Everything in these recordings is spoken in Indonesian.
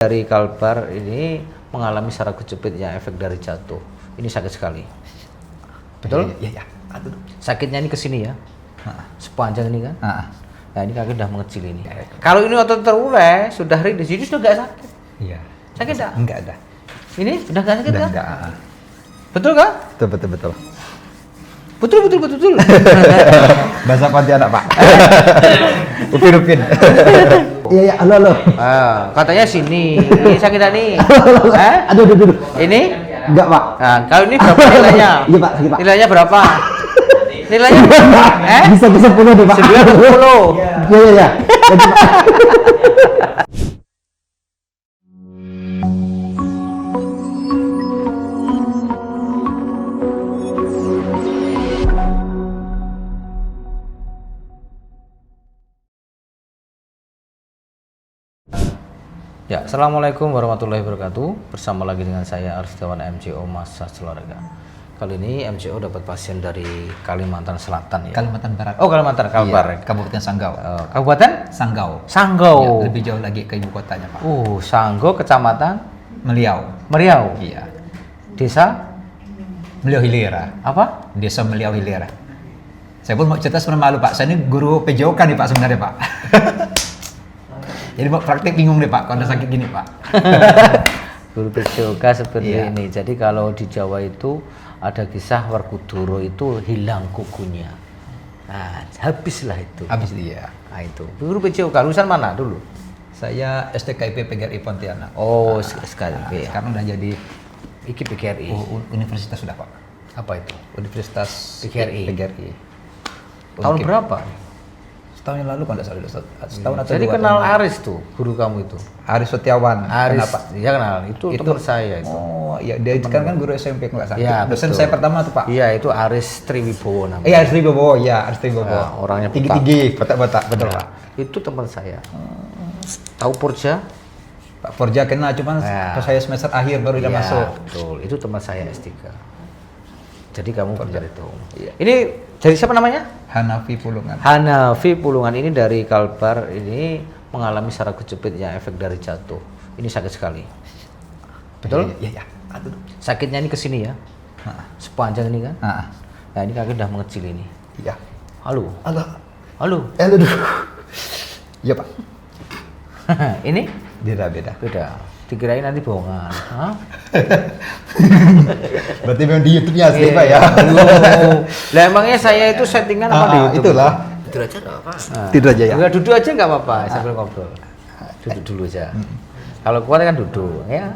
Dari kalbar ini mengalami saraf kejepit yang efek dari jatuh. Ini sakit sekali. Betul? Iya. Aduh. Sakitnya ini ke sini ya. Sepanjang ini kan. Nah, ini kaki udah mengecil ini. Ya. Kalau ini otot terurai, sudah rindes, ini sudah nggak sakit. Iya. Sakit nggak? Enggak ada. Ini sudah nggak sakit kan? Enggak. Betul kan? Betul. Betul. Bahasa Pontianak, Pak. Upin. Iya, halo. Katanya sini. Ini sakit nih. Aduh. Ini? Enggak, Pak. Nah, kalau ini berapa nilainya? Iya, Pak, sakit, Pak. Nilainya berapa? Nilainya? Bisa ke 10 deh, Pak. 10. Iya. Jadi, Pak. Ya, assalamualaikum warahmatullahi wabarakatuh. Bersama lagi dengan saya Arsdawan MCO Massage Olahraga. Kali ini MCO dapat pasien dari Kalimantan Selatan ya. Kalimantan Barat. Oh, Kalimantan, Kalbar. Iya, Kabupaten Sanggau. Kabupaten? Sanggau. Sanggau. Ya, lebih jauh lagi ke ibu kotanya, Pak. Sanggau, Kecamatan Meliau. Iya. Iya. Desa Meliau Hilera. apa? Desa Meliau Hilera. Saya pun mau cerita sebenarnya malu, Pak. Saya ini guru PJOK nih, Pak, sebenarnya, Pak. Jadi mau praktek bingung deh, Pak, kalau sakit gini, Pak. Guru PJOK seperti Iya. ini. Jadi kalau di Jawa itu ada kisah Werkudara itu hilang kukunya. Nah, habislah itu. Habis dia. Nah, itu. Guru PJOK lulusan mana dulu? Saya STKIP PGRI Pontianak. Oh, sekali. Sekarang udah jadi Iki PGRI. universitas sudah, Pak. Apa itu? Universitas PGRI. Tahun Unkip. berapa? Setahun yang lalu kalau nggak salah, setahun atau Jadi 2 kenal tahun. Aris tuh, guru kamu itu. Aris Setiawan. Aris, Kenapa? ya kenal. Itu teman saya itu. Oh, iya, dia kan guru SMP kelas 1. Iya, Dosen betul. saya pertama tuh, Pak. Iya, itu Aris Triwibowo namanya. Iya, Aris Tribobo. Iya, Aris Tribobo. Nah, orangnya tinggi-tinggi, botak-botak, betul, Nah, Pak. itu teman saya. Tahu Purja? Pak Forja kenal, cuman Ya. pas saya semester akhir baru dia Iya, masuk. betul. Itu teman saya S3. Jadi kamu kerja itu. Iya. Ini dari siapa namanya? Hanafi Pulungan. Hanafi Pulungan ini dari kalbar ini mengalami saraf kejepit yang efek dari jatuh. Ini sakit sekali. Betul? Iya. Aduh. Sakitnya ini ke sini ya. Sepanjang ini kan. Nah, Nah, ini kaki udah mengecil ini. iya. Halo. Aduh. Iya, Pak. Ini Beda. beda. Dikirain nanti bohongan. Hah? Berarti memang di YouTube-nya asli, Pak, ya. Lah emangnya saya itu settingan apa di YouTube? Itulah. Tidur aja nggak apa. Tidur aja ya. Enggak, duduk aja nggak apa-apa sambil ngobrol. Duduk dulu aja. Kalau kuat kan duduk, ya.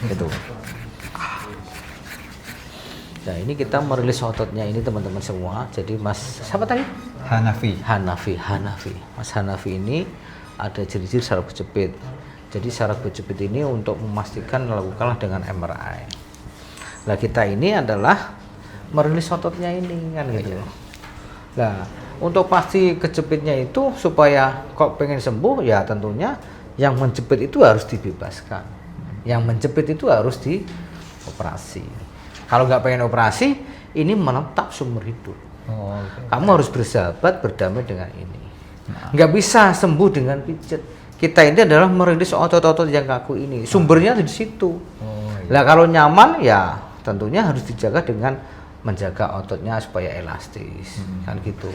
Gitu. Nah, ini kita merilis ototnya ini teman-teman semua. Jadi Mas siapa tadi? Hanafi. Hanafi. Mas Hanafi ini ada ciri-ciri saraf kejepit. Jadi saraf kejepit ini untuk memastikan lakukanlah dengan MRI. Nah, kita ini adalah merilis ototnya ini kan gitu. Nah, untuk pasti kejepitnya itu supaya kok pengen sembuh ya tentunya yang menjepit itu harus dibebaskan. Yang menjepit itu harus dioperasi. Kalau nggak pengen operasi, ini menetap seumur hidup. Oh, Kamu harus bersahabat, berdamai dengan ini. Nggak bisa sembuh dengan pijat. Kita ini adalah merilis otot-otot yang kaku ini. Sumbernya di situ. Nah, kalau nyaman ya tentunya harus dijaga dengan menjaga ototnya supaya elastis. Kan gitu.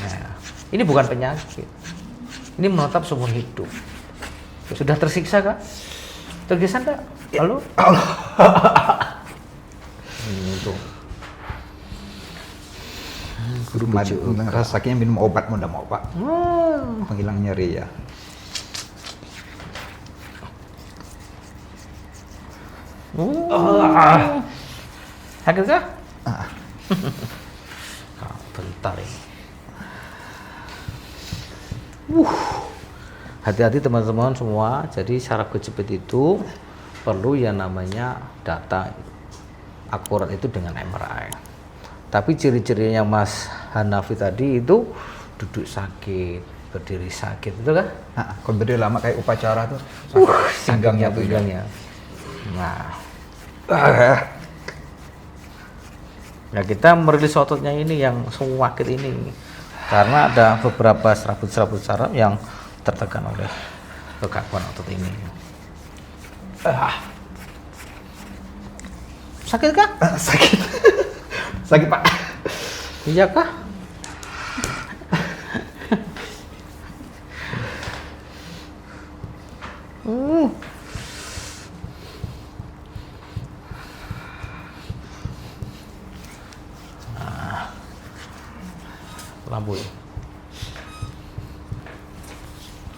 Nah, ini bukan penyakit. Ini menetap seumur hidup. Sudah tersiksa kah? Tergesa enggak? Halo? Itu. Guru rasanya minum obat mau mau, Pak. Penghilang nyeri ya. Sakit kah? Bentar ini. Hati-hati teman-teman semua. Jadi saraf kejepit itu perlu yang namanya data akurat itu dengan MRI. Tapi ciri-cirinya Mas Hanafi tadi itu duduk sakit, berdiri sakit, itu kan? Kalau berdiri lama kayak upacara tuh, sakit pinggangnya. Nah, kita merilis ototnya ini yang sakit ini karena ada beberapa serabut-serabut saraf yang tertekan oleh kekakuan otot ini. Sakit kah? Sakit. Sakit, Pak. Iya kah? Lampu ya.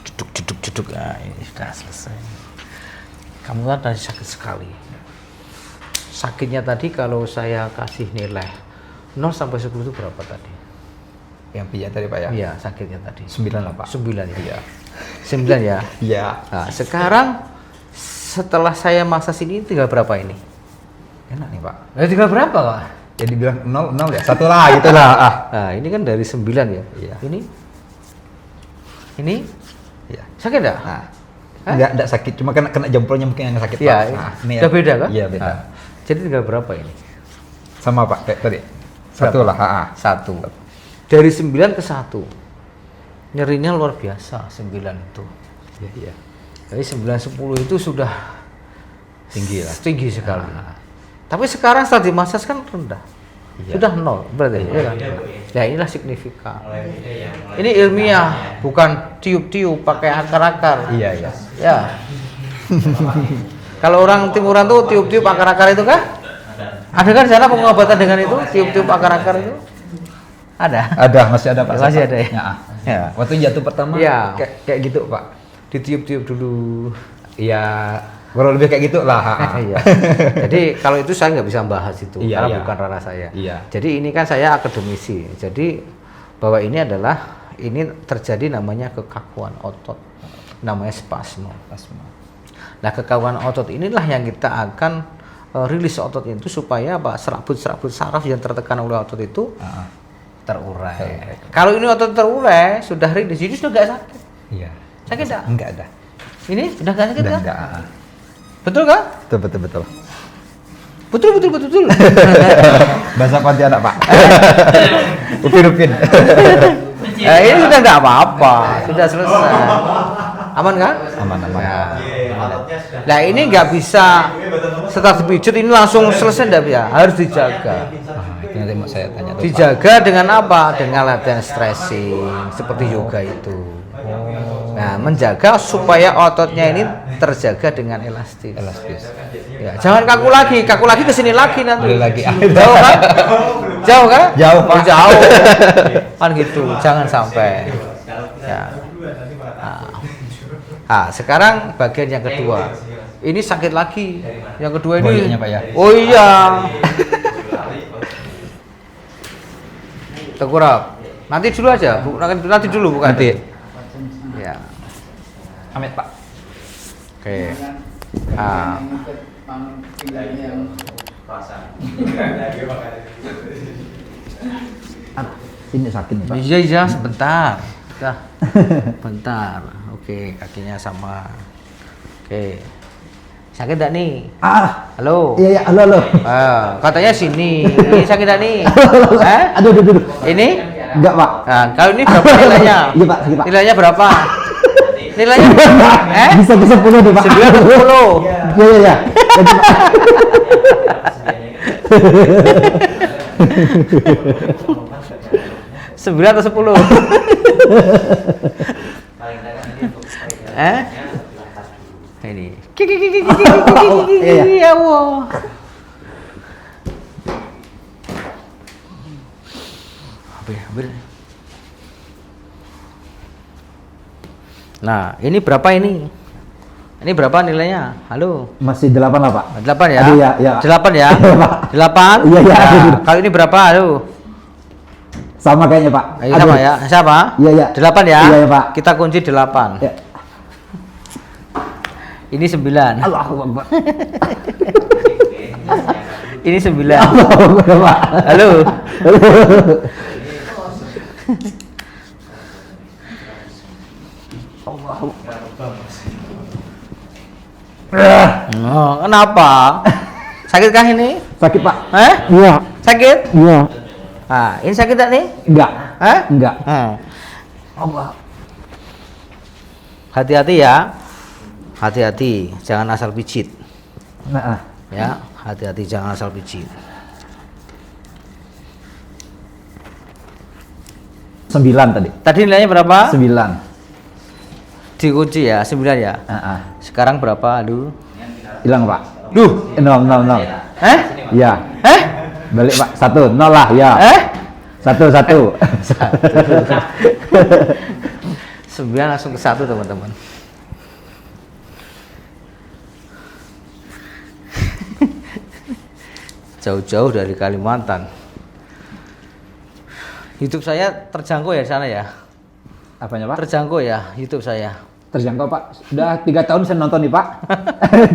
Duduk. Nah, ini sudah selesai. Kamu kan tadi sakit sekali. Sakitnya tadi kalau saya kasih nilai 0 sampai 10 itu berapa tadi? Yang pijat tadi, Pak ya? Iya, sakitnya tadi. 9 lah, Pak. 9 ya. Iya. 9 ya. Iya. Nah, sekarang setelah saya massage ini tinggal berapa ini? Enak nih, Pak. Tinggal berapa, Pak? Ya dibilang 0 ya. Satu lah gitu lah. Nah, ini kan dari 9 ya. Iya. Ini Iya. sakit enggak? Nah. Enggak sakit, cuma kena jempolnya mungkin yang sakit, Iya. Pak. Nah, ini Udah beda kan? Iya, beda. Nah, jadi tinggal berapa ini? Sama, Pak, kayak tadi. Satu Berapa? lah, 1. Dari 9 ke 1. Nyerinya luar biasa 9 itu. Iya. Jadi 9 10 itu sudah Tinggi lah. tinggi sekali. Tapi sekarang setelah dimasas kan rendah. Iya. Sudah 0 berarti ya kan? Ya inilah signifikan. Ini ilmiah, bukan tiup-tiup pakai akar-akar. Iya. Ya. Kalau orang timuran tuh tiup-tiup akar-akar itu kah? Ada kan sana pengobatan dengan itu, tiup-tiup akar-akar itu? Ada. Masih ada, Pak. Masih ada ya? Ya. Waktu jatuh pertama Iya. kayak gitu, Pak. Ditiup-tiup dulu. Iya, kurang lebih kayak gitu lah. Iya. Jadi kalau itu saya nggak bisa bahas itu Iya, karena iya. bukan ranah saya. Iya. Jadi ini kan saya akademisi. Jadi bahwa ini terjadi namanya kekakuan otot, namanya spasmo. Nah, kekakuan otot inilah yang kita akan rilis otot itu supaya apa? Serabut-serabut saraf yang tertekan oleh otot itu terurai. Kalau ini otot terurai sudah rilis, jadi sudah nggak sakit. Iya. Sakit nggak? Enggak ada. Ini sudah nggak sakit kan? Enggak. Betul kan? Betul. Betul. Bahasa Pontianak, Pak. Upin. Ini sudah nggak apa-apa, sudah selesai. Aman kan? Aman. Nah ini nggak bisa setelah dipijut ini langsung selesai, nggak bisa, harus dijaga. Itu nanti mau saya tanya tuh, Pak. Dijaga dengan apa? Dengan latihan stretching seperti yoga itu. Nah, menjaga supaya ototnya ini terjaga dengan elastis. Ya, jangan kaku lagi ke sini lagi nanti. Boleh lagi. Jauh kan? Jauh kan? Jauh, Pak. Jauh. Kan gitu, jangan sampai. Ya. Nah, sekarang bagian yang kedua. Ini sakit lagi. Yang kedua ini. Boyoknya, Pak ya? Oh iya. Tengkurap. Nanti dulu aja, nanti dulu bukan? Nanti. Ya. Amit, Pak. Oke. Ini sakit nih, Pak. Iya, sebentar. Bentar. Oke, kakinya sama. Oke. Sakit enggak nih? Halo. Iya, halo. Katanya sini. Ini sakit enggak nih? Aduh. Ini? Enggak, Pak. Nah, kalau ini berapa nilainya? Iya, Pak, sakit, Pak. Nilainya berapa? Nilainya Bisa ke 10 deh, Pak. 9 ke 10. Iya. Jadi, Pak. 9 atau 10? Ini. Iya. Ya Allah. Hampir. Nah, ini berapa ini? Ini berapa nilainya? Halo. Masih 8 lah, Pak. 8 ya? Aduh, ya. 8 ya? Iya, Pak. 8? Iya. Nah, kalau ini berapa? Aduh. Sama kayaknya, Pak. Ayo sama ya. Siapa? Iya. 8 ya? Iya, Pak. Kita kunci 8. Ya. Ini 9. Allahu Akbar. Ini 9. Allahu Akbar, Pak. Halo. Oh, kenapa? Sakitkah ini? Sakit, Pak. Iya. Sakit? Iya. Nah, ini sakit tak nih? Enggak. Hah? Enggak. Allah. Hati-hati ya. Hati-hati, jangan asal pijit. Nah, Ya, hati-hati jangan asal pijit. 9 tadi. Tadi nilainya berapa? 9. Dikunci ya, 9 ya. Sekarang berapa? Aduh. Hilang Pak. Duh, 0, 0, 0. Iya. Balik Pak. 1, 0 lah ya. 1, 1. 9 langsung ke 1 teman-teman. Jauh-jauh dari Kalimantan. YouTube saya terjangkau ya di sana ya? Apanya Pak? Terjangkau ya YouTube saya. Terjangkau Pak. Sudah 3 tahun saya nonton nih Pak.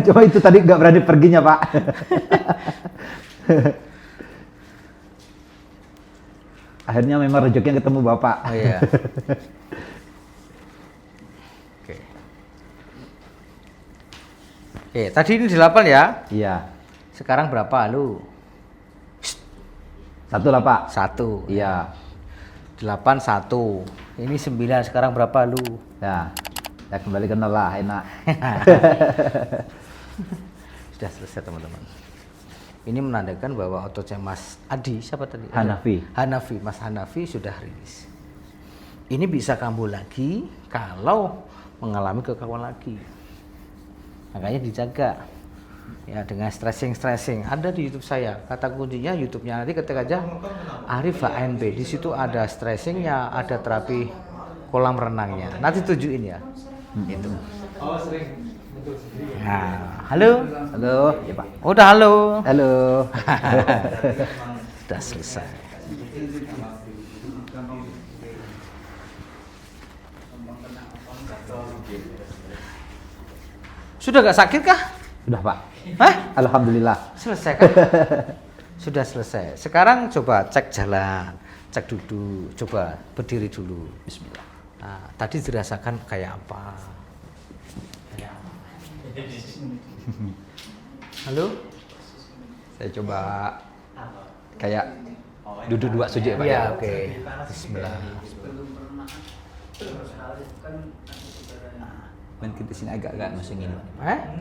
Cuma itu tadi nggak berani perginya Pak. Akhirnya memang rezeki yang ketemu Bapak. Oh iya. Oke. Oke, tadi ini 8 ya? Iya. Sekarang berapa lu? 1 lah Pak. 1. Iya. 8 1. Ini 9, sekarang berapa lu? Ya. Ya kembali ke 0 lah, enak. Sudah selesai teman-teman. Ini menandakan bahwa ototnya Mas Adi, siapa tadi? Hanafi. Hanafi, Mas Hanafi sudah rilis. Ini bisa kambuh lagi kalau mengalami kekakuan lagi. Makanya dijaga. Ya dengan stressing ada di YouTube saya. Kata kuncinya YouTube-nya nanti ketik aja Arif HNB. Di situ ada stressingnya, ada terapi kolam renangnya. Nanti tunjukin ya. Itu. Oh sering. Nah, halo. Halo. Ya Pak. Udah halo. Halo. Sudah selesai. Sudah gak sakit kah? Sudah Pak. Hah? Alhamdulillah. Selesai kan? Sudah selesai. Sekarang coba cek jalan, cek duduk, coba berdiri dulu. Bismillah. Nah, tadi dirasakan kayak apa? Halo? Saya coba kayak duduk 2 sujud ya Pak. Iya, oke. Bismillah. Dan kita sini agak-agak masih ngilu.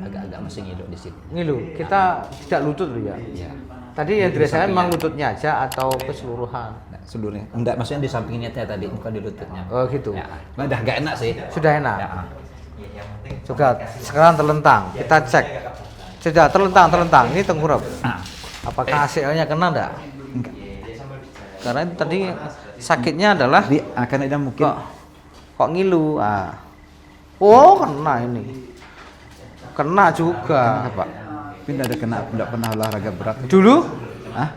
Agak-agak masih ngilu di sini. Ngilu, kita tidak lutut loh ya. Iya. Tadi yang dirasakan memang lututnya aja atau keseluruhan? Nah, seluruhnya. Enggak, maksudnya di sampingnya tadi, bukan di lututnya. Oh gitu. Ya. Nah, udah gak enak sih. Sudah enak. Ya. Coba sekarang terlentang, kita cek. Sudah terlentang. Ini tengkurap. Apakah ACL-nya kena enggak? Enggak. Karena tadi sakitnya adalah Jadi akan ada mungkin kok ngilu. Oh, kena ini. Kena juga. Pak. Tapi enggak pernah olahraga berat. Dulu?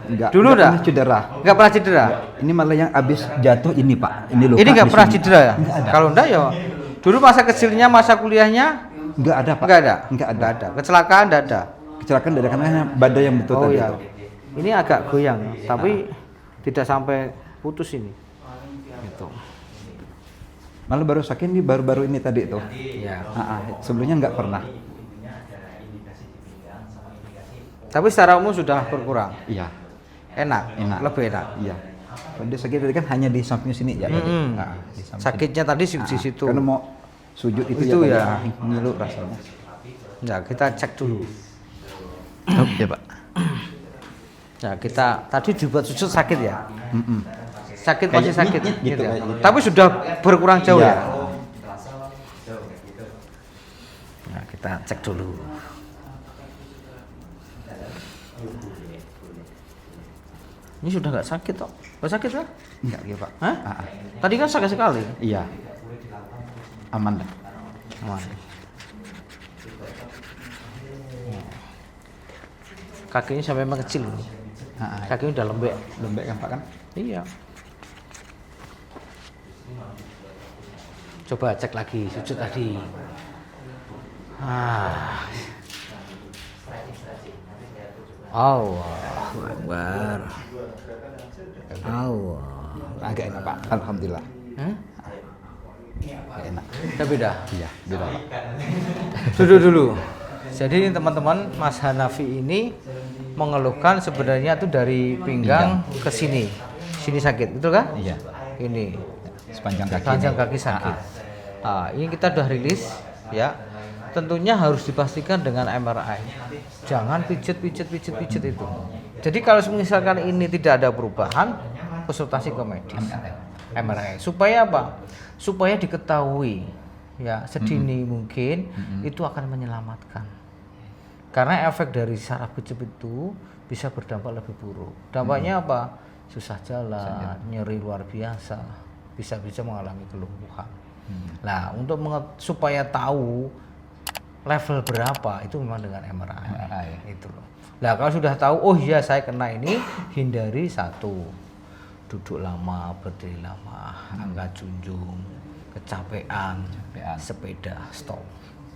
Enggak. Dulu enggak udah? pernah cedera. Enggak pernah cedera? Ini malah yang habis jatuh ini Pak. Ini luka. Ini enggak di pernah sini. cedera ya? Enggak ada. Kalau enggak ya. Dulu masa kecilnya, masa kuliahnya Enggak ada Pak. enggak ada. Enggak ada. Kecelakaan enggak ada. Kecelakaan dari karena badai yang betul Oh tadi iya. itu. Ini agak goyang, tapi tidak sampai putus ini. Gitu. Malah baru sakit ini baru-baru ini tadi tuh. Iya. Sebelumnya nggak pernah. Tapi secara umum sudah berkurang. Iya. Enak. Lebih enak. Iya. Kalau dia sakit tadi kan hanya di samping sini ya. Tadi. Di samping Sakitnya tadi di sini. situ. Karena mau sujud itu, Itu ya. tadi, ngilu rasanya. Ya, kita cek dulu. Oh, iya Pak. Nah, kita tadi dibuat sujud sakit ya. Sakit masih Kayak sakit nyit-nyit gitu, ya. kayak gitu. Tapi sudah berkurang jauh Iya. ya. Nah, kita cek dulu. Ini sudah nggak sakit toh? Nggak sakit kan? Enggak gitu Pak. Hah? Tadi kan sakit sekali. Iya. Aman dah. Aman. Kakinya sampai mengecil nih. Kakinya udah lembek. Lembek kan Pak kan? Iya. Coba cek lagi sujud tadi. Allah Akbar. Allah. Agak enak Pak. Alhamdulillah. Agak enak. Udah beda. Iya, beda Pak. Duduk dulu. Jadi teman-teman, Mas Hanafi ini mengeluhkan sebenarnya tuh dari pinggang ke sini. Sini sakit, betul kan? Iya. Ini Sepanjang kaki. sepanjang ini. kaki sakit. Ini kita udah rilis ya. tentunya harus dipastikan dengan MRI. Jangan pijet itu. Jadi kalau misalkan ini tidak ada perubahan, konsultasi ke medis. MRI. Supaya apa? Supaya diketahui ya sedini mungkin itu akan menyelamatkan. Karena efek dari saraf kejepit itu bisa berdampak lebih buruk. Dampaknya apa? Susah jalan, nyeri luar biasa, bisa mengalami kelumpuhan. Nah, untuk supaya tahu level berapa itu memang dengan MRI. Itu loh. Nah, kalau sudah tahu, oh iya saya kena ini, hindari satu, duduk lama, berdiri lama, angkat junjung, kecapean, sepeda stop.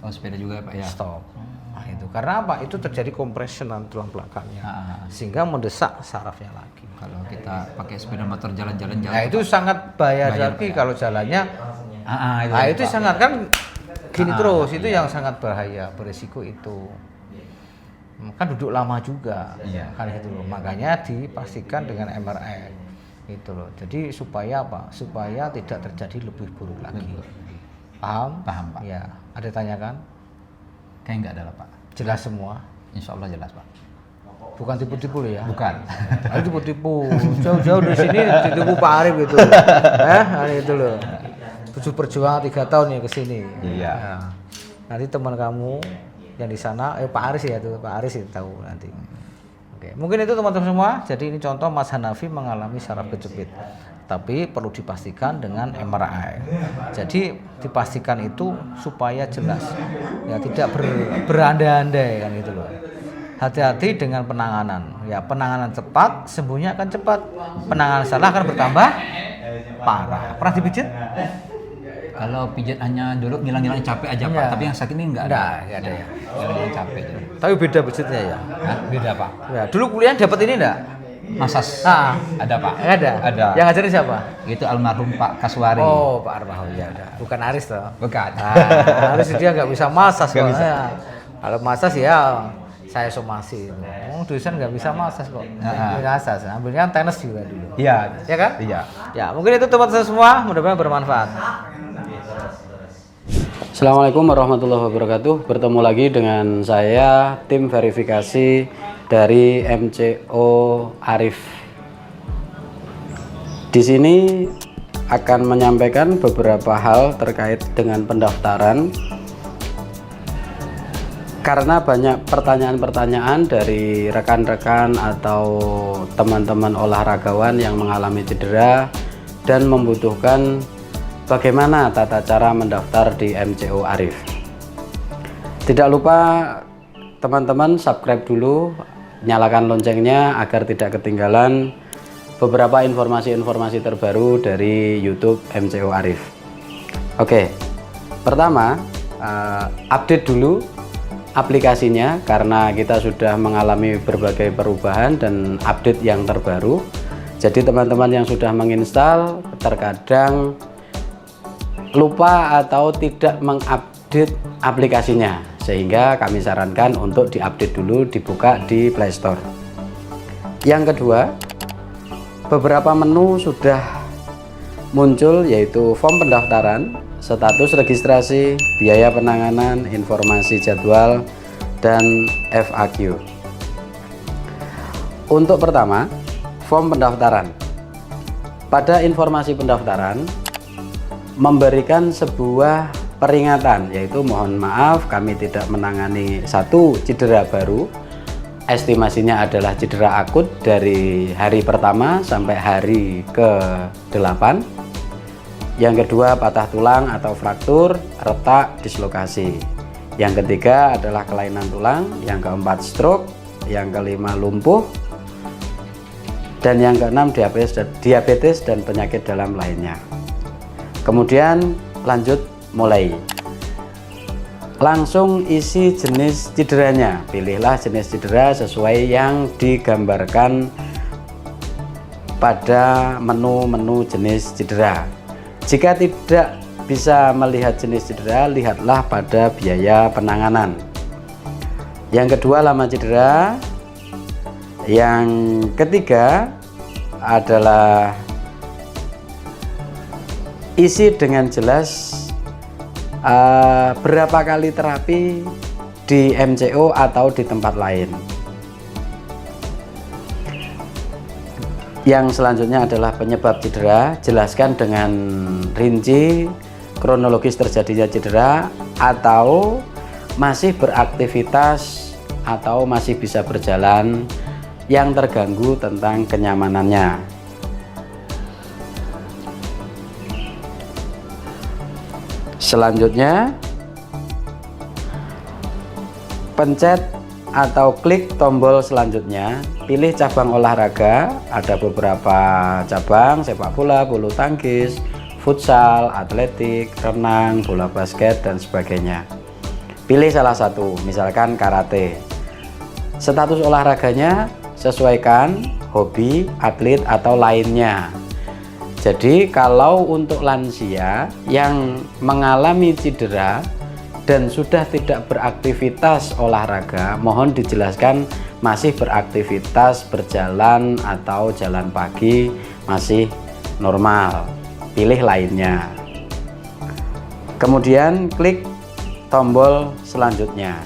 Oh, sepeda juga Pak ya? Stop. Nah, itu karena apa? Itu terjadi kompresionan tulang belakangnya, sehingga mendesak sarafnya lagi. Kalau kita pakai sepeda motor jalan-jalan, nah itu sangat bahaya lagi kalau jalannya. Itu sangat kan gini terus, itu yang sangat bahaya, beresiko itu. Kan duduk lama juga, kan gitu loh. Makanya dipastikan dengan MRI, itu loh. Jadi supaya apa? Supaya tidak terjadi lebih buruk lagi. Paham? Paham Pak. Ya. Ada tanyakan? Kayak nggak ada lah Pak. Jelas semua? Insya Allah jelas Pak. Bukan tipu-tipu loh ya? Bukan. Tipu-tipu. Jauh-jauh dari sini ditipu Pak Arif gitu. Itu loh. Tujuh perjuangan 3 tahun ya ke sini. Iya. Nah, nanti teman kamu yang di sana, Pak Aris ya tuh, Pak Aris itu tahu nanti. Oke, mungkin itu teman-teman semua. Jadi ini contoh Mas Hanafi mengalami saraf kejepit. Tapi perlu dipastikan dengan MRI. Jadi dipastikan itu supaya jelas, ya tidak berandai-andai kan gitu loh. Hati-hati dengan penanganan. Ya penanganan cepat, sembuhnya akan cepat. Penanganan salah akan bertambah parah. Pernah dipijit? Kalau pijat hanya dulu ngilang-ngilang capek aja Pak, tapi yang sakit ini enggak ada. Enggak ada ya. Ngilang capek aja. Tapi beda pijitnya ya. Hah? Beda Pak. Ya, dulu kuliah dapat ini enggak? Masas. Ada Pak. Ada. Yang ngajarin siapa? Itu almarhum Pak Kaswari. Oh, Pak Armahum ya udah. Bukan Aris toh? Bukan. Aris dia nggak bisa masas kok. bisa. Kalau masas ya saya somasi. Dosen nggak bisa masas kok. Masas. Ambilnya tenis juga dulu. Iya. Ya kan? Iya. Ya, mungkin itu teman-teman semua, mudah-mudahan bermanfaat. Assalamualaikum warahmatullahi wabarakatuh. Bertemu lagi dengan saya, tim verifikasi dari MCO Arif. Di sini akan menyampaikan beberapa hal terkait dengan pendaftaran. Karena banyak pertanyaan-pertanyaan dari rekan-rekan atau teman-teman olahragawan yang mengalami cedera dan membutuhkan bagaimana tata cara mendaftar di MCO Arif. Tidak lupa teman-teman subscribe dulu, nyalakan loncengnya agar tidak ketinggalan beberapa informasi-informasi terbaru dari YouTube MCO Arif. Oke, pertama update dulu aplikasinya karena kita sudah mengalami berbagai perubahan dan update yang terbaru. Jadi teman-teman yang sudah menginstal terkadang lupa atau tidak mengupdate aplikasinya, sehingga kami sarankan untuk diupdate dulu, dibuka di Play Store. Yang kedua, beberapa menu sudah muncul, yaitu form pendaftaran, status registrasi, biaya penanganan, informasi jadwal, dan FAQ. Untuk pertama, form pendaftaran. Pada informasi pendaftaran memberikan sebuah peringatan, yaitu mohon maaf kami tidak menangani satu cedera baru, estimasinya adalah cedera akut dari hari pertama sampai hari ke-8. Yang kedua patah tulang atau fraktur, retak, dislokasi. Yang ketiga adalah kelainan tulang. Yang keempat stroke. Yang kelima lumpuh. Dan yang keenam diabetes dan penyakit dalam lainnya. Kemudian lanjut mulai. Langsung isi jenis cederanya. Pilihlah jenis cedera sesuai yang digambarkan pada menu-menu jenis cedera. Jika tidak bisa melihat jenis cedera, lihatlah pada biaya penanganan. Yang kedua, lama cedera. Yang ketiga adalah isi dengan jelas berapa kali terapi di MCO atau di tempat lain. Yang selanjutnya adalah penyebab cedera, jelaskan dengan rinci kronologis terjadinya cedera atau masih beraktivitas atau masih bisa berjalan yang terganggu tentang kenyamanannya. Selanjutnya, pencet atau klik tombol selanjutnya, pilih cabang olahraga. Ada beberapa cabang: sepak bola, bulu tangkis, futsal, atletik, renang, bola basket, dan sebagainya. Pilih salah satu, misalkan karate. Status olahraganya sesuaikan hobi, atlet, atau lainnya. Jadi kalau untuk lansia yang mengalami cedera dan sudah tidak beraktivitas olahraga, mohon dijelaskan masih beraktivitas berjalan atau jalan pagi masih normal. Pilih lainnya. Kemudian klik tombol selanjutnya.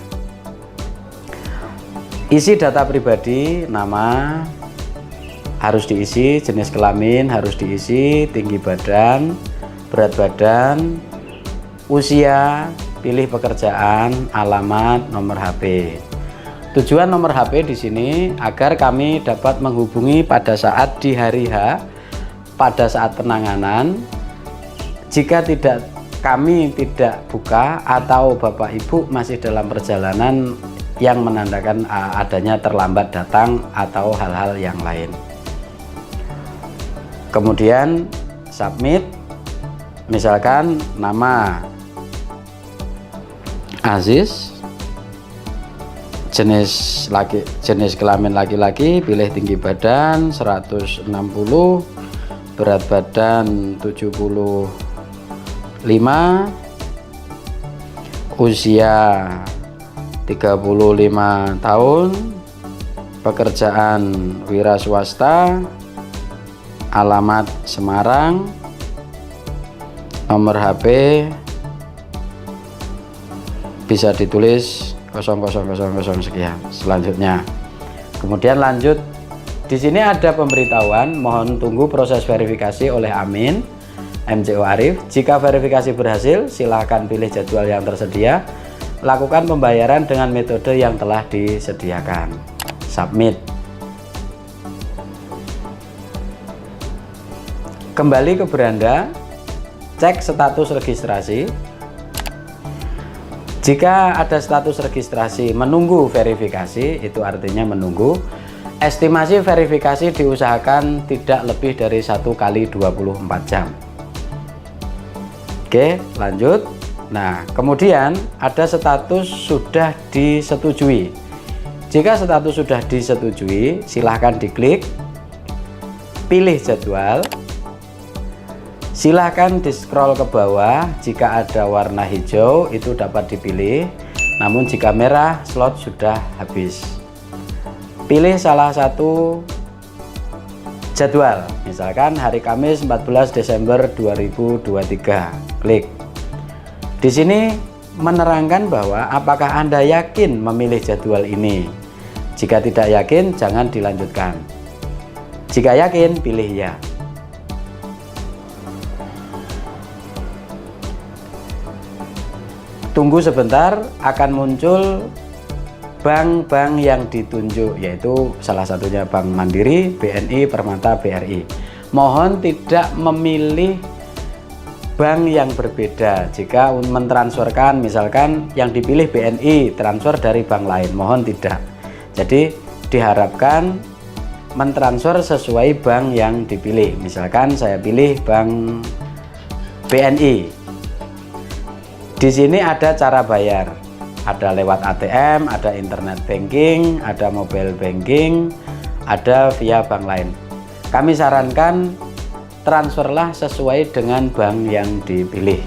Isi data pribadi, nama harus diisi, jenis kelamin harus diisi, tinggi badan, berat badan, usia, pilih pekerjaan, alamat, nomor HP. Tujuan nomor HP di sini agar kami dapat menghubungi pada saat di hari H, pada saat penanganan. Jika kami tidak buka atau Bapak Ibu masih dalam perjalanan yang menandakan adanya terlambat datang atau hal-hal yang lain. Kemudian submit, misalkan nama Aziz, jenis kelamin laki-laki, pilih tinggi badan 160, berat badan 75, usia 35 tahun, pekerjaan wira swasta, alamat Semarang, nomor HP bisa ditulis 0000 sekian. Selanjutnya, kemudian lanjut. Di sini ada pemberitahuan, mohon tunggu proses verifikasi oleh Amin MCO Arif. Jika verifikasi berhasil, silahkan pilih jadwal yang tersedia. Lakukan pembayaran dengan metode yang telah disediakan. Submit. Kembali ke beranda, cek status registrasi. Jika ada status registrasi menunggu verifikasi, itu artinya menunggu. Estimasi verifikasi diusahakan tidak lebih dari 1 kali 24 jam. Oke, lanjut. Nah, kemudian ada status sudah disetujui. Jika status sudah disetujui, silahkan diklik, pilih jadwal. Silahkan di scroll ke bawah, jika ada warna hijau itu dapat dipilih, namun jika merah slot sudah habis. Pilih salah satu jadwal, misalkan hari Kamis 14 Desember 2023, klik. Di sini menerangkan bahwa apakah Anda yakin memilih jadwal ini. Jika tidak yakin, jangan dilanjutkan. Jika yakin, pilih ya. Tunggu sebentar, akan muncul bank-bank yang ditunjuk, yaitu salah satunya Bank Mandiri, BNI, Permata, BRI. Mohon tidak memilih bank yang berbeda. Jika mentransferkan, misalkan yang dipilih BNI, transfer dari bank lain, mohon tidak. Jadi diharapkan mentransfer sesuai bank yang dipilih. Misalkan saya pilih bank BNI. Di sini ada cara bayar, ada lewat ATM, ada internet banking, ada mobile banking, ada via bank lain. Kami sarankan transferlah sesuai dengan bank yang dipilih.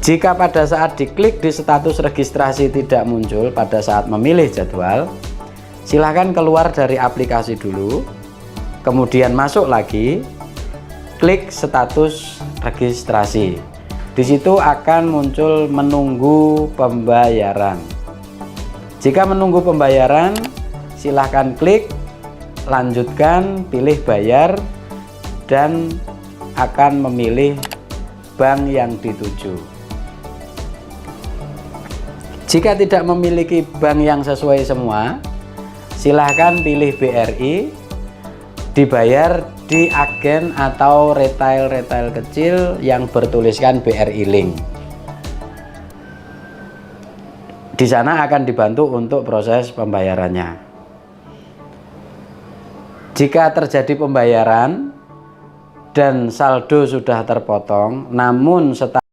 Jika pada saat diklik di status registrasi tidak muncul pada saat memilih jadwal, silahkan keluar dari aplikasi dulu, kemudian masuk lagi, klik status registrasi. Di situ akan muncul menunggu pembayaran. Jika menunggu pembayaran, silahkan klik lanjutkan, pilih bayar, dan akan memilih bank yang dituju. Jika tidak memiliki bank yang sesuai semua, silahkan pilih BRI, dibayar di agen atau retail kecil yang bertuliskan BRI Link. Di sana akan dibantu untuk proses pembayarannya. Jika terjadi pembayaran dan saldo sudah terpotong, namun setelah